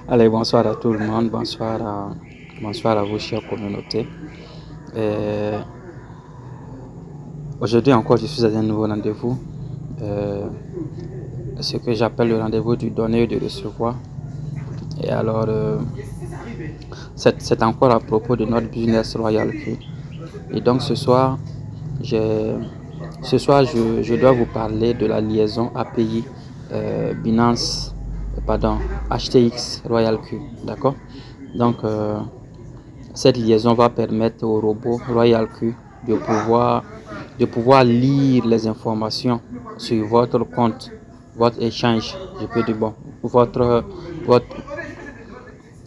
Allez, bonsoir à tout le monde, bonsoir à vous, chère communauté. Euh, Aujourd'hui encore, je suis à un nouveau rendez-vous, ce que j'appelle le rendez-vous du donner et du recevoir. Et alors, c'est encore à propos de notre business Royal Q. Et donc je, je dois vous parler de la liaison API Binance, pardon, HTX Royal Q, d'accord? Donc, cette liaison va permettre au robot Royal Q de pouvoir lire les informations sur votre compte, votre échange, je peux dire bon, votre,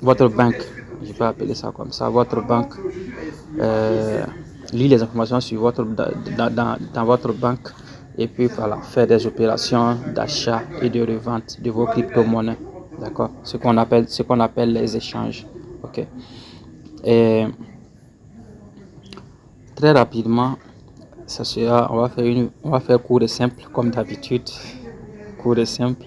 votre banque, je peux appeler ça comme ça, votre banque, lire les informations sur votre, dans votre banque et puis voilà, faire des opérations d'achat et de revente de vos crypto-monnaies, d'accord, ce qu'on appelle les échanges, ok. Et très rapidement, ça sera, on va faire court et simple comme d'habitude, court et simple.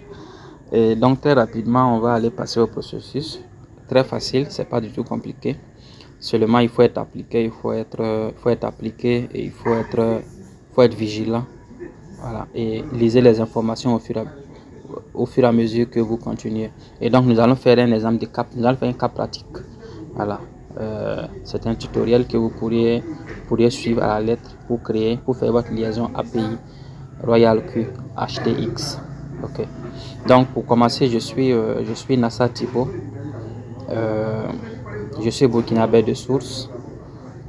Et donc très rapidement, on va aller passer au processus. Très facile, c'est pas du tout compliqué. Seulement, il faut être appliqué, il faut être appliqué et il faut être vigilant. Voilà. Et lisez les informations au fur et à mesure que vous continuez. Et donc, nous allons faire un exemple de cas, nous allons faire un cas pratique. Voilà. C'est un tutoriel que vous pourriez suivre à la lettre pour faire votre liaison API Royal Q HTX. Ok. Donc pour commencer, je suis Nassa Thibault. Je suis burkinabé de source,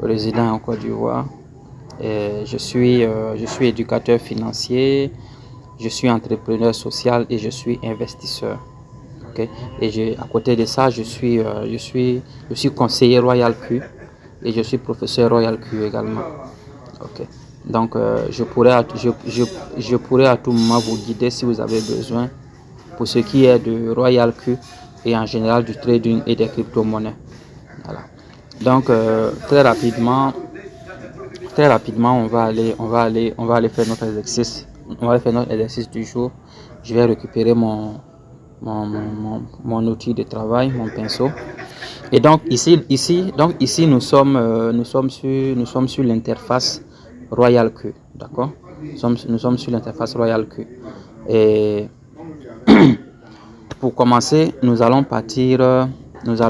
résident en Côte d'Ivoire. Je suis éducateur financier, je suis entrepreneur social et je suis investisseur. Okay. Et à côté de ça, je suis conseiller Royal Q et je suis professeur Royal Q également. Okay. Donc, je pourrais à tout moment vous guider si vous avez besoin pour ce qui est de Royal Q et en général du trading et des crypto-monnaies. Voilà. Donc, très rapidement, on va aller faire notre exercice. On va faire notre exercice du jour. Je vais récupérer mon outil de travail, mon pinceau. Et donc ici nous sommes sur l'interface Royal Q, d'accord? Nous sommes sur l'interface Royal Q. Et pour commencer, nous allons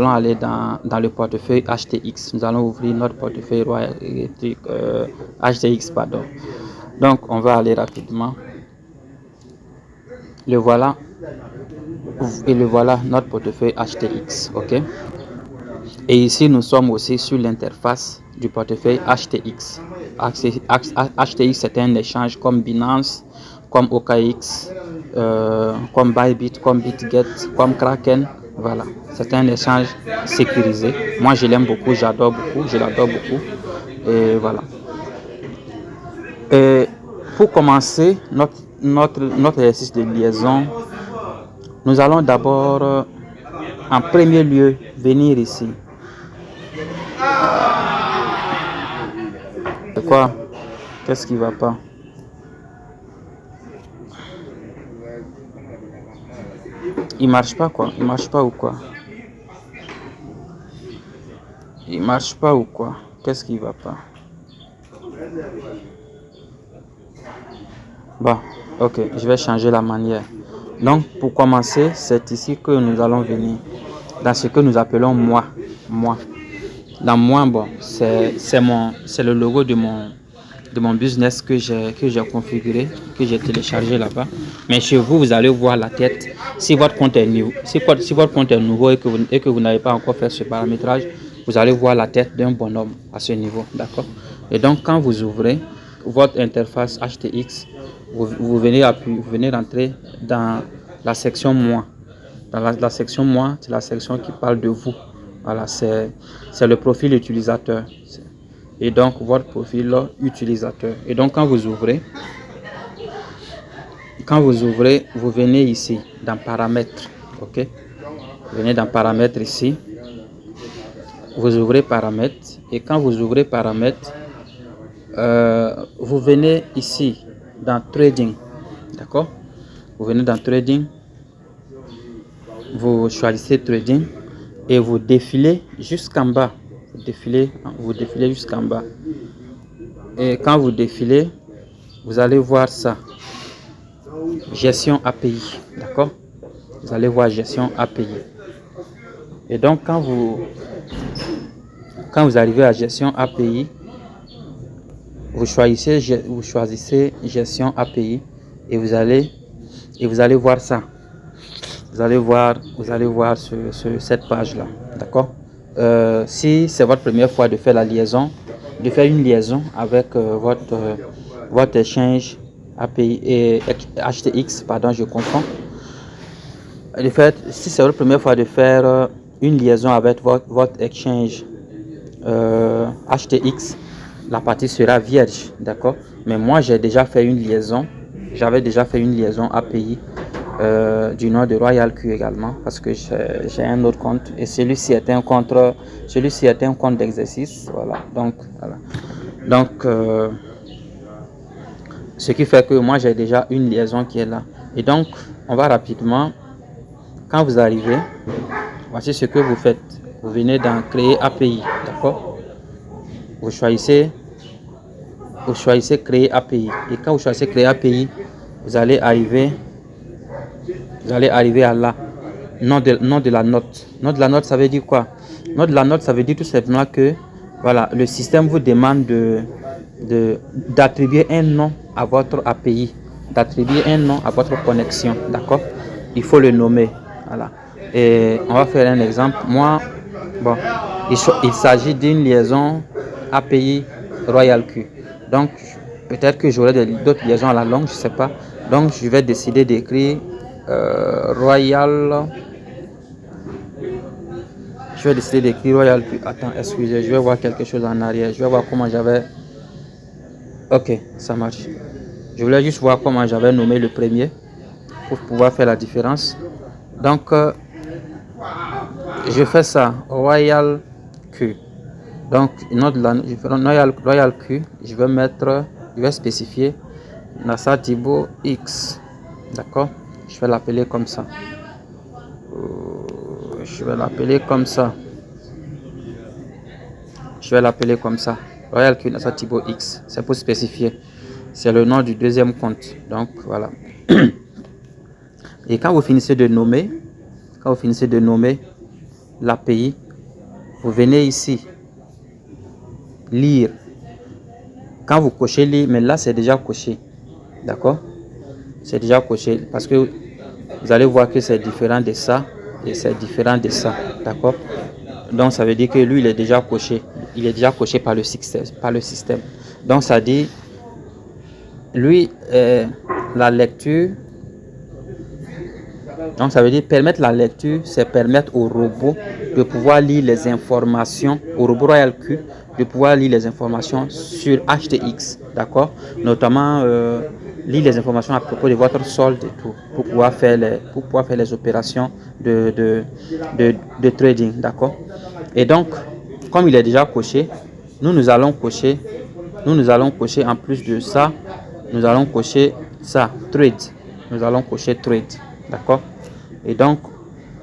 aller dans le portefeuille HTX. Nous allons ouvrir notre portefeuille Royal HTX, pardon. Donc on va aller rapidement. Le voilà. Et le voilà, notre portefeuille HTX, ok. Et ici nous sommes aussi sur l'interface du portefeuille HTX. HTX, c'est un échange comme Binance, comme OKX, comme Bybit, comme BitGet, comme Kraken. Voilà, c'est un échange sécurisé. Moi je l'aime beaucoup, je l'adore beaucoup. Et voilà. Et pour commencer notre exercice de liaison, nous allons d'abord, en premier lieu, venir ici. Quoi? Qu'est-ce qui va pas? Il marche pas quoi? Il marche pas ou quoi? Il marche pas ou quoi? Qu'est-ce qui va pas? Bon, ok, je vais changer la manière. Donc, pour commencer, c'est ici que nous allons venir. Dans ce que nous appelons moi. Dans moi, bon, c'est le logo de mon business que j'ai configuré, que j'ai téléchargé là-bas. Mais chez vous, vous allez voir la tête. Si votre compte est nouveau, si votre compte est nouveau et que vous n'avez pas encore fait ce paramétrage, vous allez voir la tête d'un bonhomme à ce niveau, d'accord? Et donc, quand vous ouvrez votre interface HTX, vous venez rentrer dans la section moi. Dans la section moi, c'est la section qui parle de vous. Voilà, c'est le profil utilisateur. Et donc, votre profil utilisateur. Et donc, quand vous ouvrez, vous venez ici, dans paramètres. Ok? Vous venez dans paramètres ici. Vous ouvrez paramètres. Et quand vous ouvrez paramètres, vous venez ici, dans trading. D'accord? Vous venez dans trading. vous choisissez trading et vous défilez jusqu'en bas. Vous défilez jusqu'en bas. Et quand vous défilez, vous allez voir ça. Gestion API. D'accord? Vous allez voir gestion API. Et donc, quand vous arrivez à gestion API, vous choisissez gestion API et vous allez voir ça. Vous allez voir cette page là, d'accord. Si c'est votre première fois de faire la liaison, de faire une liaison avec votre exchange API et HTX, pardon, je confonds. De fait, si c'est votre première fois de faire une liaison avec votre exchange HTX, la partie sera vierge, d'accord. Mais moi j'ai déjà fait une liaison, j'avais déjà fait une liaison API du nom de RoyalQ également, parce que j'ai un autre compte et celui-ci était un compte d'exercice, voilà. Donc ce qui fait que moi j'ai déjà une liaison qui est là. Et donc on va rapidement. Quand vous arrivez, voici ce que vous faites. Vous venez dans créer API, d'accord. Vous choisissez créer API. Et quand vous choisissez créer API, vous allez arriver à là. Nom de la note. Nom de la note, ça veut dire quoi? Nom de la note, ça veut dire tout simplement que voilà, le système vous demande d'attribuer un nom à votre API, d'attribuer un nom à votre connexion, d'accord. Il faut le nommer. Voilà. Et on va faire un exemple. Moi, bon, il s'agit d'une liaison API RoyalQ. Donc, peut-être que j'aurai d'autres liaisons à la longue, je ne sais pas. Donc, je vais décider d'écrire RoyalQ. Attends, excusez, je vais voir quelque chose en arrière. Je vais voir comment j'avais. Ok, ça marche. Je voulais juste voir comment j'avais nommé le premier pour pouvoir faire la différence. Donc, je fais ça, RoyalQ. Donc, RoyalQ, je vais spécifier Nassa Thibaut X. D'accord? Je vais l'appeler comme ça. RoyalQ Nassa Thibaut X. C'est pour spécifier. C'est le nom du deuxième compte. Donc, voilà. Et quand vous finissez de nommer l'API, vous venez ici, lire. Quand vous cochez lire, mais là c'est déjà coché, d'accord, c'est déjà coché parce que vous allez voir que c'est différent de ça et c'est différent de ça, d'accord. Donc ça veut dire que lui il est déjà coché par le système. Donc ça dit lui la lecture. Donc ça veut dire permettre la lecture, c'est permettre au robot de pouvoir lire les informations, au robot RoyalQ de pouvoir lire les informations sur HTX, d'accord, notamment lire les informations à propos de votre solde et tout, pour pouvoir faire les opérations de trading, d'accord. Et donc, comme il est déjà coché, nous allons cocher en plus de ça, nous allons cocher ça, trade, d'accord. Et donc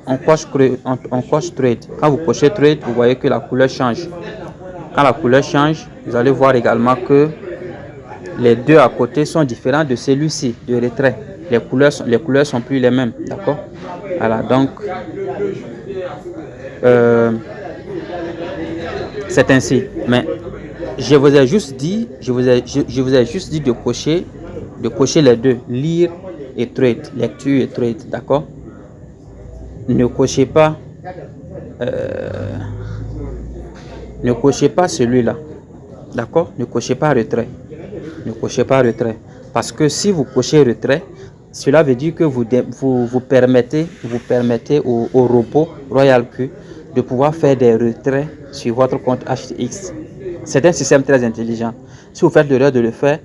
on coche trade. Quand vous cochez trade, vous voyez que la couleur change. Quand la couleur change, vous allez voir également que les deux à côté sont différents de celui-ci de retrait. Les couleurs sont plus les mêmes, d'accord. Voilà, donc c'est ainsi. Mais je vous ai juste dit de cocher les deux, lire et trade, lecture et trade, d'accord. Ne cochez pas celui-là, d'accord. Ne cochez pas retrait, parce que si vous cochez retrait, cela veut dire que vous permettez au robot RoyalQ de pouvoir faire des retraits sur votre compte HTX. C'est un système très intelligent. Si vous faites l'erreur de le faire,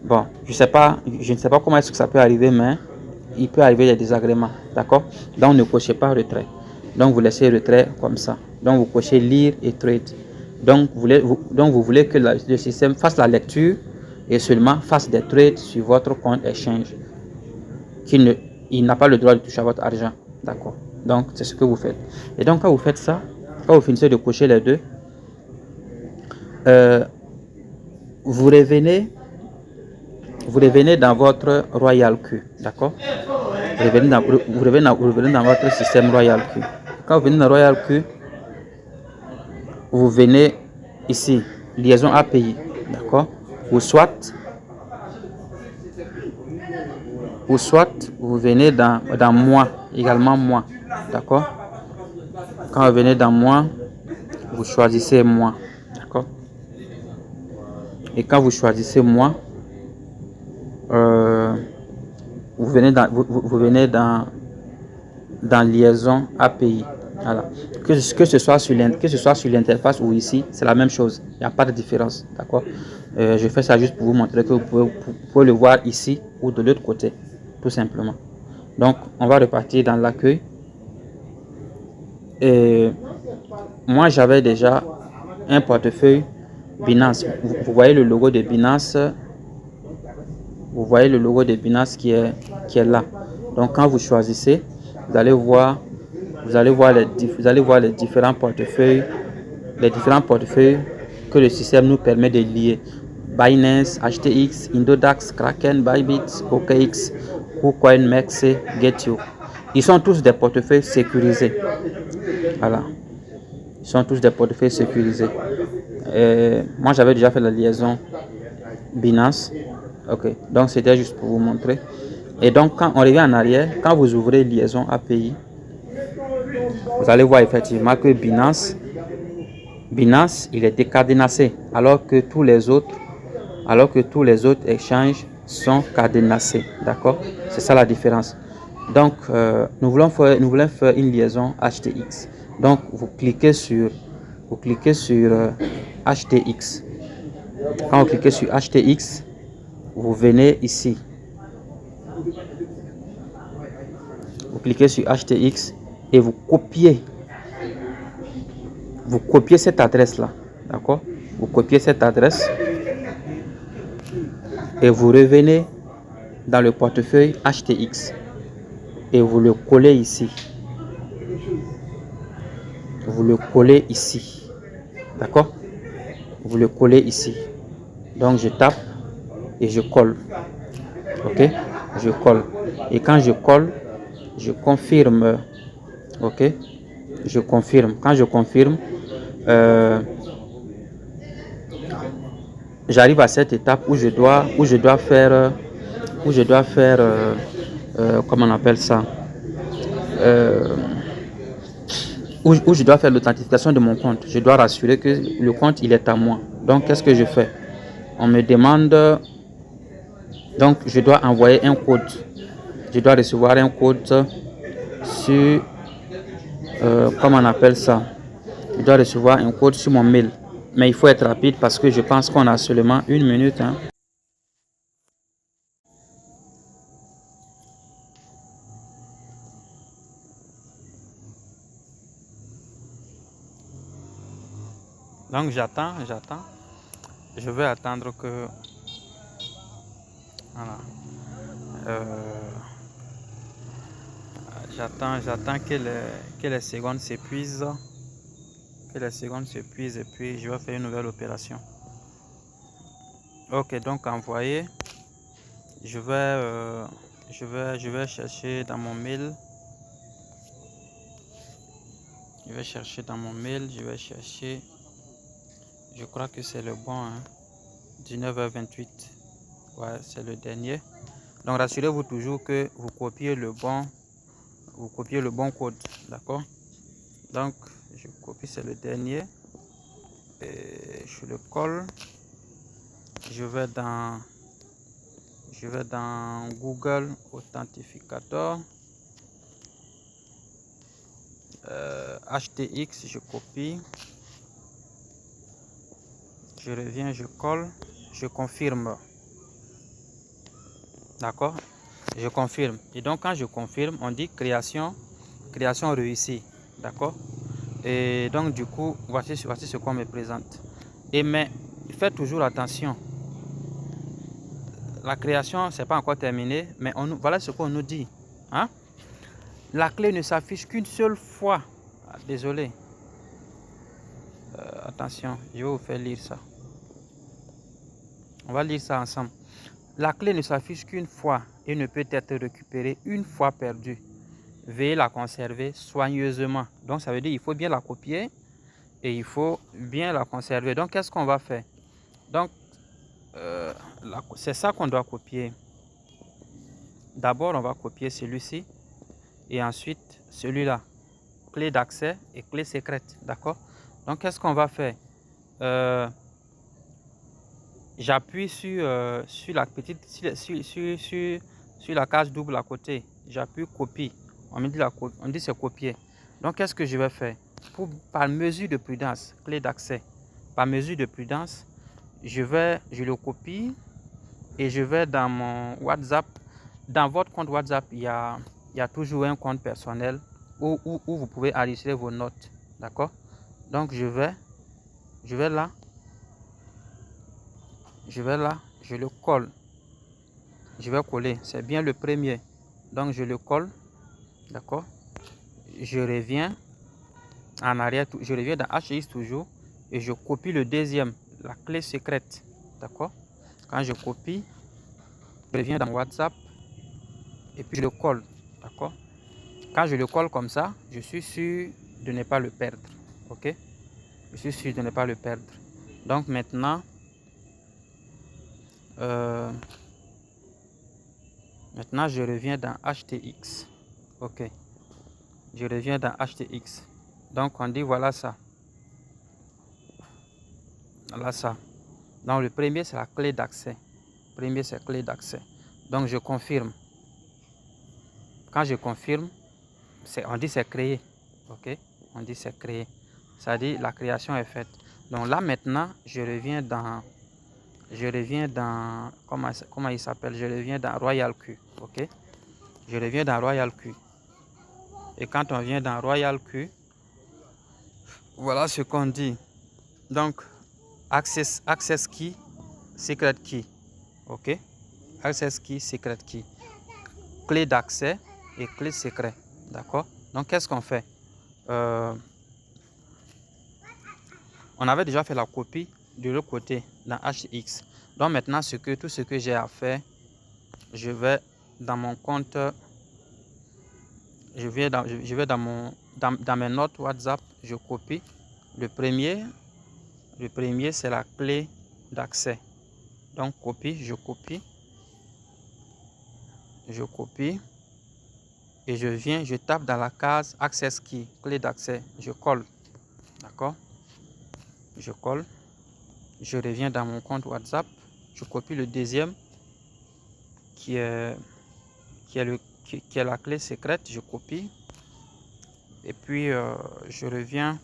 bon, je ne sais pas comment est-ce que ça peut arriver, mais il peut arriver des désagréments, d'accord. Donc ne cochez pas retrait, donc vous laissez retrait comme ça, donc vous cochez lire et trade. Donc vous voulez que le système fasse la lecture et seulement fasse des trades sur votre compte exchange. Il n'a pas le droit de toucher à votre argent, d'accord. Donc, c'est ce que vous faites. Et donc, quand vous faites ça, quand vous finissez de cocher les deux, vous revenez dans votre Royal Q, d'accord? Vous revenez dans votre système Royal Q. Quand vous venez dans Royal Q, vous venez ici, liaison API, d'accord? Ou soit vous venez dans moi, également moi, d'accord? Quand vous venez dans moi, vous choisissez moi, d'accord? Et quand vous choisissez moi, vous venez dans liaison API. Voilà. Que ce soit sur l'interface ou ici, c'est la même chose. Il n'y a pas de différence, d'accord? Je fais ça juste pour vous montrer que vous pouvez le voir ici ou de l'autre côté, tout simplement. Donc, on va repartir dans l'accueil. Et moi, j'avais déjà un portefeuille Binance. Vous voyez le logo de Binance. Vous voyez le logo de Binance qui est là. Donc, quand vous choisissez, vous allez voir les différents portefeuilles, que le système nous permet de lier. Binance, HTX, Indodax, Kraken, Bybit, OKX, KuCoin, Mexe, Getio. Ils sont tous des portefeuilles sécurisés. Voilà. Ils sont tous des portefeuilles sécurisés. Moi, j'avais déjà fait la liaison Binance. Ok. Donc, c'était juste pour vous montrer. Et donc, quand on revient en arrière, quand vous ouvrez liaison API, vous allez voir effectivement que Binance, il est décadenassé, alors que tous les autres échanges sont cadenassés. D'accord? C'est ça la différence. Donc, nous voulons faire une liaison HTX. Donc, vous cliquez sur HTX. Quand vous cliquez sur HTX, vous venez ici. Vous cliquez sur HTX et vous copiez cette adresse là, d'accord? Vous copiez cette adresse et vous revenez dans le portefeuille HTX et vous le collez ici. Vous le collez ici, d'accord? Vous le collez ici. Donc je tape et je colle. Ok? Je colle. Et quand je colle, je confirme. Ok? Je confirme. Quand je confirme, j'arrive à cette étape où je dois faire comment on appelle ça, où je dois faire l'authentification de mon compte. Je dois rassurer que le compte il est à moi. Donc qu'est-ce que je fais? On me demande, donc je dois envoyer un code. Je dois recevoir un code sur comment on appelle ça, je dois recevoir un code sur mon mail. Mais il faut être rapide parce que je pense qu'on a seulement 1 minute. Donc j'attends. Je vais attendre que... Voilà. J'attends que les secondes s'épuisent. Et puis je vais faire une nouvelle opération. Ok, donc envoyé. Je vais chercher dans mon mail. Je crois que c'est le bon, 19h28. Ouais, c'est le dernier. Donc rassurez-vous toujours que vous copiez le bon code, d'accord? Donc je copie, c'est le dernier. Et je le colle. Je vais dans Google Authentificator. HTX, je copie. Je reviens, je colle, je confirme. D'accord? Je confirme. Et donc quand je confirme, on dit création réussie. D'accord? Et donc du coup, voici ce qu'on me présente. Mais faites toujours attention. La création, c'est pas encore terminé, mais voilà ce qu'on nous dit. La clé ne s'affiche qu'une seule fois. Ah, désolé. Attention, je vais vous faire lire ça. On va lire ça ensemble. La clé ne s'affiche qu'une fois et ne peut être récupérée une fois perdue. Veuillez la conserver soigneusement. Donc, ça veut dire qu'il faut bien la copier et il faut bien la conserver. Donc, qu'est-ce qu'on va faire? Donc, c'est ça qu'on doit copier. D'abord, on va copier celui-ci et ensuite celui-là. Clé d'accès et clé secrète. D'accord? Donc, qu'est-ce qu'on va faire? J'appuie sur la petite, sur la case double à côté. J'appuie copie. On dit c'est copier. Donc, qu'est-ce que je vais faire? Par mesure de prudence, clé d'accès. Par mesure de prudence, je le copie et je vais dans mon WhatsApp. Dans votre compte WhatsApp, il y a toujours un compte personnel où vous pouvez enregistrer vos notes. D'accord? Donc, je vais là. Je le colle. Je vais coller. C'est bien le premier. Donc, je le colle. D'accord? Je reviens en arrière. Je reviens dans HX toujours. Et je copie le deuxième. La clé secrète. D'accord? Quand je copie, je reviens dans WhatsApp. Et puis, je le colle. D'accord? Quand je le colle comme ça, je suis sûr de ne pas le perdre. Ok? Je suis sûr de ne pas le perdre. Donc, maintenant... maintenant, je reviens dans HTX. Ok. Je reviens dans HTX. Donc, on dit voilà ça. Voilà ça. Donc, le premier, c'est la clé d'accès. Premier, c'est clé d'accès. Donc, je confirme. Quand je confirme, on dit c'est créé. Ok. On dit c'est créé. Ça dit la création est faite. Donc, là, maintenant, je reviens dans comment il s'appelle? Je reviens dans Royal Q. Ok. Je reviens dans Royal Q. Et quand on vient dans Royal Q, voilà ce qu'on dit. Donc, access key, secret key. Ok. Access key, secret key. Clé d'accès et clé secret. D'accord. Donc, qu'est-ce qu'on fait? On avait déjà fait la copie de l'autre côté dans HX. Donc maintenant, tout ce que j'ai à faire, je vais dans mon compte, je vais dans mes notes WhatsApp, je copie. Le premier c'est la clé d'accès. Donc copie, je copie et je tape dans la case access key, clé d'accès, je colle. D'accord? Je colle, je reviens dans mon compte WhatsApp, je copie le deuxième qui est la clé secrète, je copie et puis je reviens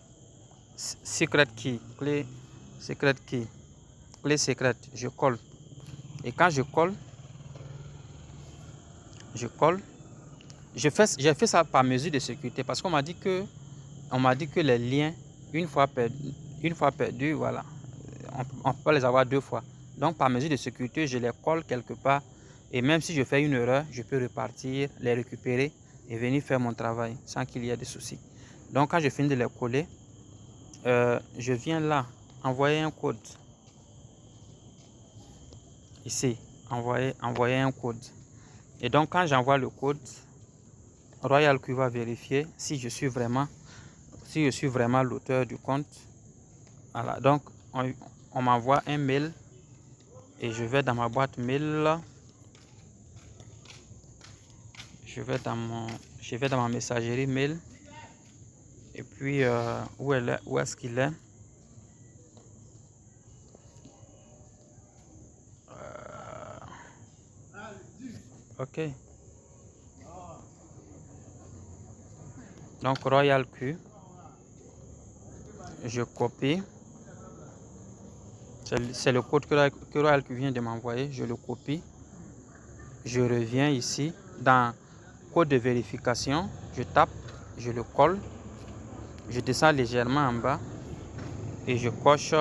secret key, clé secrète key, clé secrète, je colle. Et quand je colle, j'ai fait ça par mesure de sécurité parce qu'on m'a dit que les liens une fois perdus, voilà, on peut pas les avoir deux fois. Donc par mesure de sécurité, je les colle quelque part et même si je fais une erreur, je peux repartir, les récupérer et venir faire mon travail sans qu'il y ait de soucis. Donc quand je finis de les coller, je viens là envoyer un code. Ici, envoyer un code. Et donc quand j'envoie le code, Royal Q va vérifier si je suis vraiment l'auteur du compte. Voilà, donc on m'envoie un mail et je vais dans ma boîte mail. Je vais dans ma messagerie mail et puis où est-ce qu'il est? Ok. Donc Royal Q, je copie. C'est le code que Royal Q vient de m'envoyer. Je le copie. Je reviens ici dans code de vérification. Je tape, je le colle. Je descends légèrement en bas et je coche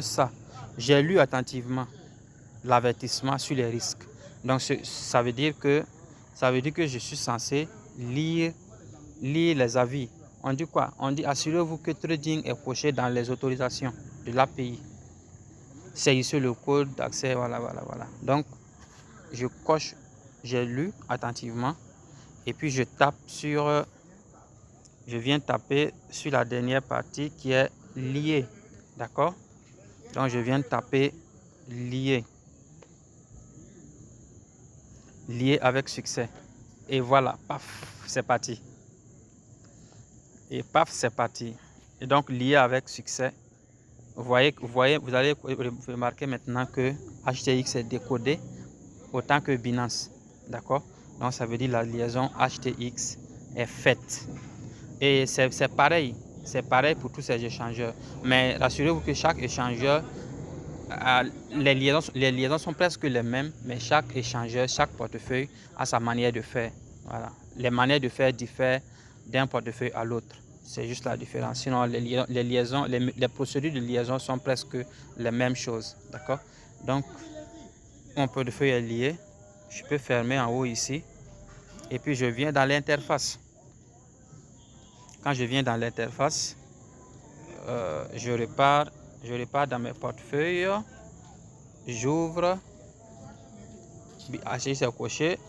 ça. J'ai lu attentivement l'avertissement sur les risques. Donc ça veut dire que Ça veut dire que je suis censé lire les avis. On dit quoi? On dit assurez-vous que trading est coché dans les autorisations de l'API. C'est ici le code d'accès. Voilà. Donc, je coche, j'ai lu attentivement. Et puis, je viens taper sur la dernière partie qui est lié. D'accord? Donc, je viens taper lié. Lié avec succès. Et voilà, paf, c'est parti. Et paf, c'est parti. Et donc, lié avec succès. Vous allez remarquer maintenant que HTX est décodé autant que Binance. D'accord? Donc, ça veut dire la liaison HTX est faite. Et c'est pareil. C'est pareil pour tous ces échangeurs. Mais rassurez-vous que chaque échangeur, les liaisons sont presque les mêmes, mais chaque échangeur, chaque portefeuille a sa manière de faire. Voilà. Les manières de faire diffèrent d'un portefeuille à l'autre. C'est juste la différence. Sinon, les procédures de liaison sont presque les mêmes choses. D'accord? Donc, mon portefeuille est lié. Je peux fermer en haut ici. Et puis, je viens dans l'interface. Quand je viens dans l'interface, je repars dans mes portefeuilles. J'ouvre. HTX est coché.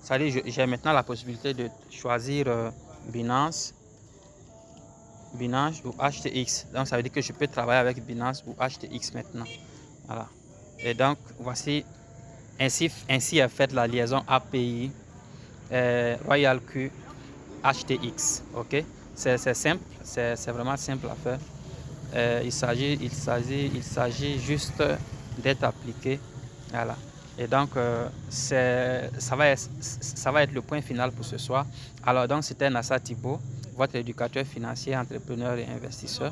Ça dit, j'ai maintenant la possibilité de choisir Binance ou HTX. Donc, ça veut dire que je peux travailler avec Binance ou HTX maintenant. Voilà. Et donc, voici, ainsi est faite la liaison API Royal Q HTX. Ok? C'est simple, c'est vraiment simple à faire. Il s'agit juste d'être appliqué. Voilà. Et donc, ça va être le point final pour ce soir. Alors, donc, c'était Nassa Thibault, votre éducateur financier, entrepreneur et investisseur.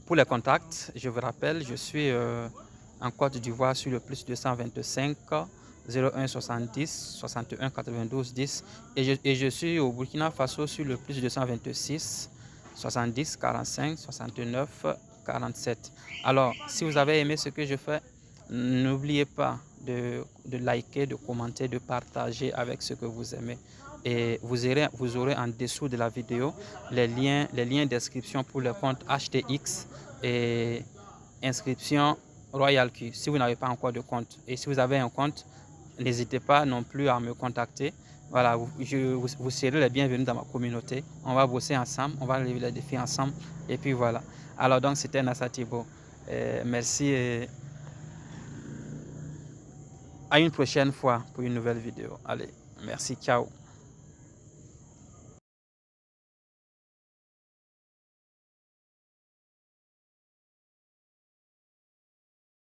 Pour les contacts, je vous rappelle, je suis en Côte d'Ivoire sur le plus 225 01 70 61 92 10 et je suis au Burkina Faso sur le plus 226 70 45 69 47. Alors, si vous avez aimé ce que je fais, n'oubliez pas de liker, de commenter, de partager avec ceux que vous aimez. Et vous aurez en dessous de la vidéo les liens d'inscription pour le compte HTX et inscription Royal Q si vous n'avez pas encore de compte. Et si vous avez un compte, n'hésitez pas non plus à me contacter. Voilà, vous serez les bienvenus dans ma communauté. On va bosser ensemble, on va relever les défis ensemble. Et puis voilà. Alors donc, c'était Nassa Thibault. Merci et à une prochaine fois pour une nouvelle vidéo. Allez, merci, ciao.